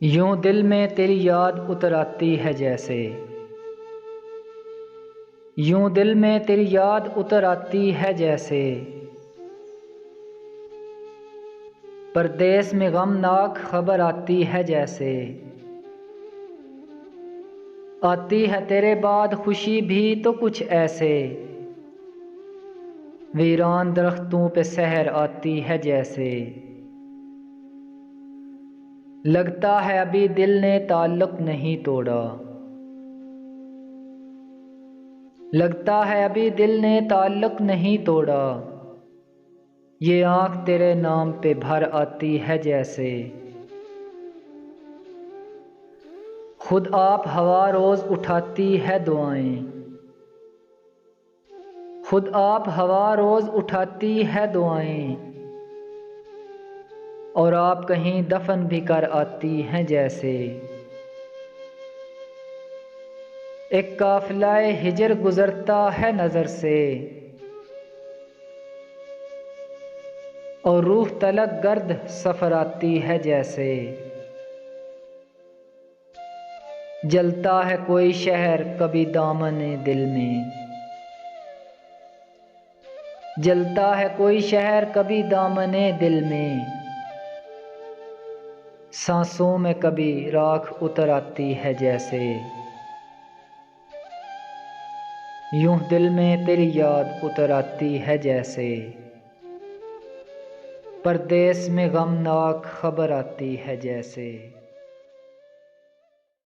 यूं दिल में तेरी याद उतर आती है जैसे। यूं दिल में तेरी याद उतर आती है जैसे। परदेस में गमनाक खबर आती है जैसे। आती है तेरे बाद खुशी भी तो कुछ ऐसे। वीरान दरख्तों पे सहर आती है जैसे। लगता है अभी दिल ने ताल्लुक नहीं तोड़ा। लगता है अभी दिल ने ताल्लुक नहीं तोड़ा। ये आँख तेरे नाम पे भर आती है जैसे। खुद आप हवा रोज़ उठाती है दुआएं। खुद आप हवा रोज़ उठाती है दुआएं। और आप कहीं दफन भी कर आती हैं जैसे। एक काफिलाए हिजर गुजरता है नज़र से। और रूह तलक गर्द सफ़र आती है जैसे। जलता है कोई शहर कभी दामने दिल में। जलता है कोई शहर कभी दामने दिल में। सांसों में कभी राख उतर आती है जैसे। यूं दिल में तेरी याद उतर आती है जैसे। परदेस में गमनाक खबर आती है जैसे।